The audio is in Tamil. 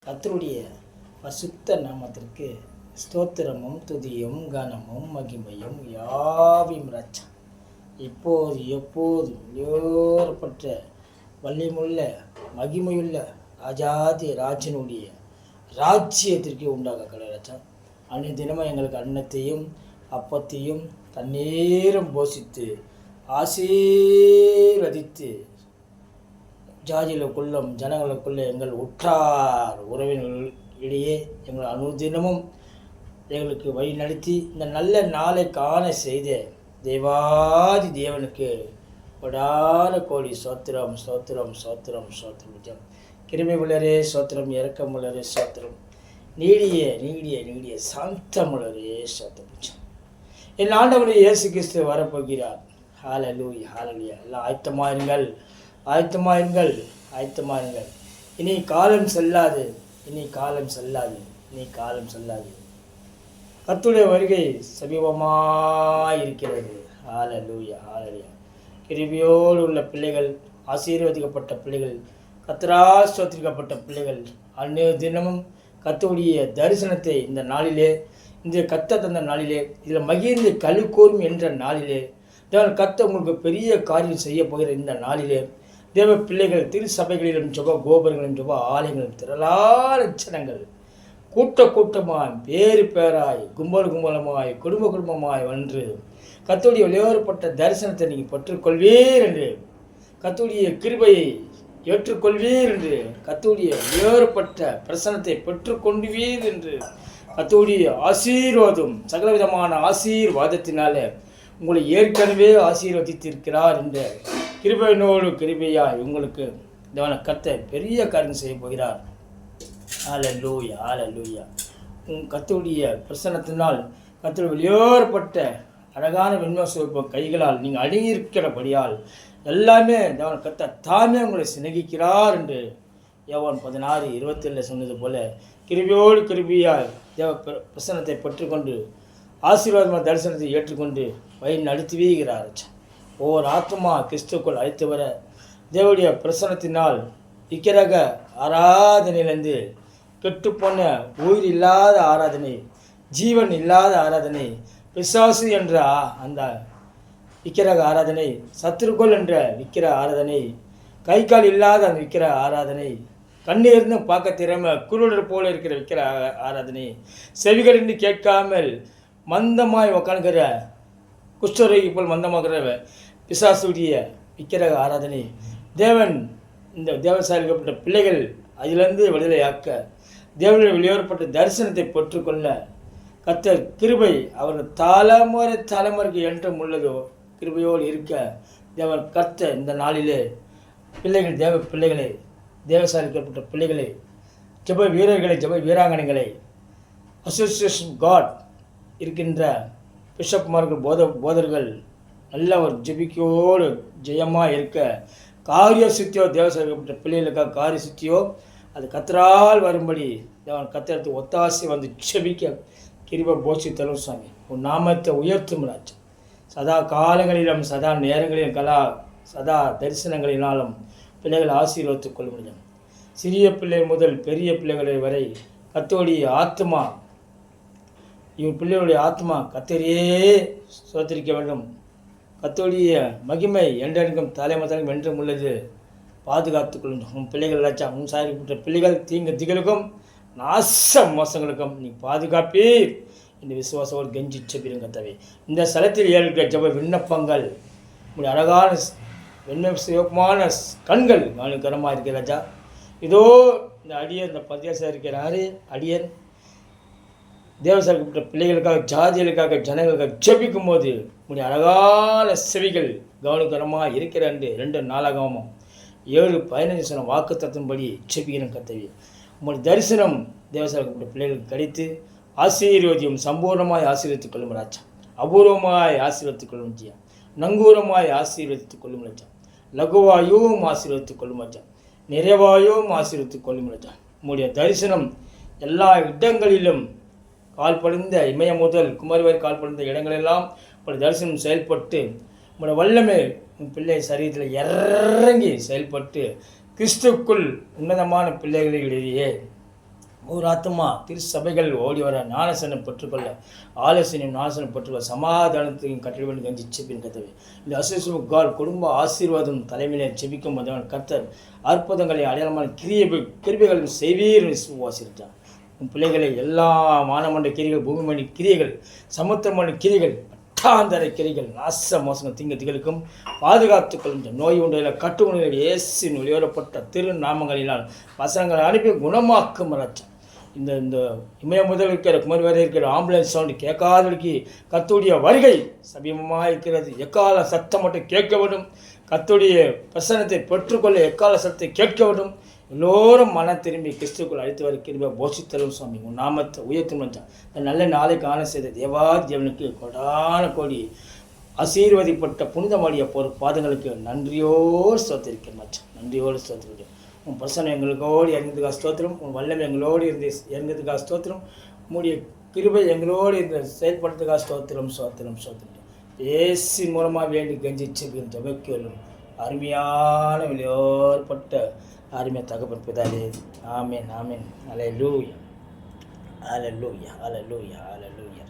கர்த்தருடைய பரிசுத்த நாமத்திற்கு ஸ்தோத்திரமும் துதியும் கனமும் மகிமையும் யாவையும் ராஜா இப்போது எப்போதும் ஏற்பட்ட வல்லியமுள்ள மகிமையுள்ள ராஜாதி ராஜனுடைய ராஜ்யத்திற்கு உண்டாக கடராஜா. அன்றைய தினமும் எங்களுக்கு அன்னத்தையும் அப்பத்தையும் தண்ணீரும் போஷித்து ஆசீர்வதித்து ஜாதிகளுக்குள்ளும் ஜனங்களுக்குள்ளே எங்கள் உற்றார் உறவினர்கள் இடையே எங்கள் அனுதினமும் எங்களுக்கு வழி நடத்தி இந்த நல்ல நாளை காண செய்த தேவாதி தேவனுக்கு கொடான கோடி சோத்திரம் சோத்திரம் சோத்திரம் சோத்திரம். கிருபை உள்ளரே சோத்திரம், இரக்கம் உள்ளரே சோத்திரம், நீடிய நீடிய நீடிய சாந்தமுள்ளரே சோத்திரம். என் ஆண்டவரை இயேசு கிறிஸ்து வரப்போகிறார். ஹல்லேலூயா ஹல்லேலூயா. எல்லாம் ஆயத்தமாயிருங்கள், ஆயத்தமாயிருங்கள், ஆயத்தமாயிருங்கள். இனி காலம் செல்லாது, இனி காலம் செல்லாது, இனி காலம் செல்லாது. கர்த்தருடைய வருகை சமீபமாயிருக்கிறது. ஹல்லேலூயா ஹல்லேலூயா. கிருபையோடு உள்ள பிள்ளைகள், ஆசீர்வதிக்கப்பட்ட பிள்ளைகள், கர்த்தரால் ஸ்தோத்திரிக்கப்பட்ட பிள்ளைகள் அன்றைய தினமும் கர்த்தருடைய தரிசனத்தை இந்த நாளிலே, இந்த கர்த்தர் தந்த நாளிலே, இதில் மகிழ்ந்து களி கூறும் என்ற நாளிலே, கர்த்தர் உங்களுக்கு பெரிய காரியம் செய்ய போகிற இந்த நாளிலே தேவ பிள்ளைகள் திரு சபைகளிலும் ஜெப கோபுரங்களிலும் ஜெப ஆலயங்களும் திரளான ஜனங்கள் கூட்ட கூட்டமாய் பேறு பேராய் கும்பல் கும்பலமாய் குடும்ப குடும்பமாய் வந்து கர்த்தருடைய வெளியேறப்பட்ட தரிசனத்தை நீங்கள் பெற்றுக்கொள்வீர் என்று, கர்த்தருடைய கிருபையை ஏற்றுக்கொள்வீர் என்று, கர்த்தருடைய வெளியேறப்பட்ட பிரசனத்தை பெற்றுக்கொண்டுவீர் என்று, கர்த்தருடைய ஆசீர்வாதம் சகலவிதமான ஆசீர்வாதத்தினால உங்களை ஏற்கனவே ஆசீர்வதித்திருக்கிறார் என்ற கிருபையினோடு கிருபையாய் உங்களுக்கு தேவன கர்த்தர் பெரிய காரியம் செய்ய போகிறார். ஹல்லேலூயா ஹல்லேலூயா. கர்த்தருடைய பிரசன்னத்தினால் கர்த்தர் வெளியேறப்பட்ட அழகான வெண்மை கைகளால் நீங்கள் அடங்கியிருக்கிறபடியால் எல்லாமே தேவன கர்த்தர் தாமே உங்களை சிநேகிக்கிறார் என்று யோவான் 16:27 சொன்னது போல கிருபையோடு கிருபையாய் தேவ பிரசன்னத்தை பெற்றுக்கொண்டு ஆசீர்வாதமான தரிசனத்தை ஏற்றுக்கொண்டு வழி நடத்துவீகிறார். ஒவ்வொரு ஆத்மா கிறிஸ்துக்குள் அழைத்து வர தேவனுடைய பிரசனத்தினால் விக்கிரக ஆராதனையிலிருந்து கெட்டுப்போன உயிர் இல்லாத ஆராதனை, ஜீவன் இல்லாத ஆராதனை, பிசாசு என்ற அந்த விக்கிரக ஆராதனை, சத்துருக்கள் என்ற விக்கிர ஆராதனை, கை கால் இல்லாத அந்த விக்கிர ஆராதனை, கண்ணீர்ந்து பார்க்க திறமை குருடர் போல இருக்கிற விக்கிர ஆராதனை, செவிகளின்றி கேட்காமல் மந்தமாய் உக்காண்கிற குஷ்டரோகி போல் மந்தமாகிற பிசாசுடைய விக்கிரக ஆராதனை, தேவன் இந்த தேவசாலிக்கப்பட்ட பிள்ளைகள் அதிலிருந்து விடுதலையாக்க தேவனுடைய வெளியேறப்பட்ட தரிசனத்தை பெற்றுக்கொள்ள கர்த்தர் கிருபை அவர்கள் தலைமுறைக்கு என்றும் உள்ளதோ கிருபையோடு இருக்க தேவன் கர்த்தர் இந்த நாளிலே பிள்ளைகள் தேவ பிள்ளைகளை, தேவசாலிக்கப்பட்ட பிள்ளைகளை, ஜெப வீரர்களை, ஜெப வீராங்கனைகளை, அசோசியேஷன் காட் இருக்கின்ற பிஷப்மார்கள் போதர்கள் நல்ல ஒரு ஜெபிக்கையோடு ஜெயமாக இருக்க காரிய சுத்தியோ தேவசாலிக்கப்பட்ட பிள்ளைகளுக்காக காரிய சுத்தியோ அது கர்த்தரால் வரும்படி தேவன் கர்த்தருக்கு ஒத்தாசி வந்து ஜெபிக்க கிருபை போஷி தரும். சுவாமி உன் நாமத்தை உயர்த்தும் ராஜா. சதா காலங்களிலும் சதா நேரங்களிலும் சதா தரிசனங்களினாலும் பிள்ளைகள் ஆசீர்வதித்துக் கொள்ள முடியும். சிறிய பிள்ளை முதல் பெரிய பிள்ளைகளை வரை கர்த்தருடைய ஆத்மா, இவன் பிள்ளைகளுடைய ஆத்மா கர்த்தரையே சோதரிக்க வேண்டும். கர்த்தருடைய மகிமை என்றென்றும் தலைமுறைக்கும் என்றும் உள்ளது. பாதுகாத்துக் கொள்ளும் உன் பிள்ளைகள் லட்சம் உன் சாதிக்கப்பட்ட பிள்ளைகள் தீங்கு திகளுக்கும் நாச மோசங்களுக்கும் நீ பாதுகாப்பீர் இந்த விசுவாசோடு கெஞ்சி செப்பிடும் கர்த்தாவே. இந்த ஸ்தலத்தில் ஏற்கிற ஜெப விண்ணப்பங்கள் உங்களுடைய அழகான வெண்மை சிவப்பான கண்கள் கனமாக இருக்கிற ராஜா. இதோ இந்த அடியன் இந்த பத்தியாசம் இருக்கிறாரு அடியன் தேவசாலிக்கப்பட்ட பிள்ளைகளுக்காக ஜாதிகளுக்காக ஜனங்களுக்காக ஜெபிக்கும் போது உங்களுடைய அழகான செவிகள் கவனகரமாக இருக்கிற 2 நாளாகமும் 7:15 சொன்ன வாக்கு தத்தின்படி ஜெபிக்கிறேன் கர்த்தாவே. உங்களுடைய தரிசனம் தேவசாலிக்கப்பட்ட பிள்ளைகளுக்கு கிடைத்து ஆசீர்வதியும் சம்பூர்ணமாய் ஆசீர்வதித்துக் கொள்ளும் ராஜா. அபூர்வமாய் ஆசீர்வதித்துக் கொள்ளும் ஜியா. நங்கூரமாய் ஆசீர்வதித்துக் கொள்ளும் ராஜா. லகுவாயும் ஆசீர்வதித்துக் கொள்ளும் ராஜா. நிறைவாயும் ஆசீர்வதித்துக் கொள்ளும் ராஜா. உங்களுடைய தரிசனம் எல்லா இடங்களிலும் கால்படுந்த இமயம் முதல் குமரி வரை கால்படுந்த இடங்களெல்லாம் உங்களுடைய தரிசனம் செயல்பட்டு உங்களுடைய வல்லமை உன் பிள்ளை சரீரத்தில் இறங்கி செயல்பட்டு கிறிஸ்துக்குள் உன்னதமான பிள்ளைகளிடையே ஒரு ஆத்மா திருச்சபைகள் ஓடி வர ஞானசனம் பெற்றுக்கொள்ள ஆலோசனையும் ஞானசனம் பெற்றுக்கொள்ள சமாதானத்தையும் கட்டளை வேண்டும் கஞ்சி செப்பின் கத்தவை இந்த அசுசுகால் குடும்ப ஆசீர்வாதம் தலைமையிலே செபிக்கும் போதவன் கர்த்தர் அற்புதங்களை அடையாளமான கிருபைகளும் செய்வீர் விசுவாசிட்டான் உன் பிள்ளைகளை எல்லா வானமண்ட கிரிகள் பூமிமணி கிரியைகள் சமுத்திரமணி கிரிகள் பட்டாந்தரை கிரிகள் நாச மோசங்கள் திங்களுக்கும் பாதுகாத்துக்கொள்ளும் நோய் உண்டையில் கட்டுமுறையில் இயேசின் வெளியேறப்பட்ட திருநாமங்களினால் வசனங்களை அனுப்பி குணமாக்கும் ரச்சம் இந்த இந்த இமய முதல் இருக்கிற குமரி வரை இருக்கிற ஆம்புலன்ஸ் சவுண்டு கேட்காதவருக்கு கத்துடைய வருகை சமீபமாக இருக்கிறது. எக்கால சத்தம் மட்டும் கேட்க வேண்டும். கத்துடைய பிரசனத்தை பெற்றுக்கொள்ள எக்கால சத்தத்தை கேட்க வேண்டும். எல்லோரும் மன திரும்பி கிறிஸ்துக்குள் அழைத்து வர கிருபை போஷித்தரும் சுவாமி உன் நாமத்தை உயர்த்தும் மச்சான் நல்ல நாளை காண செய்த தேவாதியவனுக்கு கொடான கோடி ஆசீர்வதிப்பட்ட புனிதமாடிய போர் பாதங்களுக்கு நன்றியோடு ஸ்தோத்திரிக்கிறேன் மச்சான். நன்றியோடு ஸ்தோத்திரிக்கிறேன். உன் பிரசனம் எங்களுக்கோடு இறங்கிறதுக்காக ஸ்தோத்திரம். உன் வல்லமை எங்களோடு இருந்து இறங்கிறதுக்காக ஸ்தோத்திரம். உன்னுடைய கிருபை எங்களோடு இருந்து செயல்படுறதுக்காக ஸ்தோத்திரம் ஸ்தோத்திரம் ஸ்தோத்திரம். பேசி மூலமாக வேண்டி கஞ்சிச்சு ஜபைக்கலும் அருமையான வெளியோர்பட்ட அருமையாக தகப்பன் பிதாலே. ஆமேன் ஆமேன். அல்லேலூயா அல்லேலூயா அல்லேலூயா அல்லேலூயா.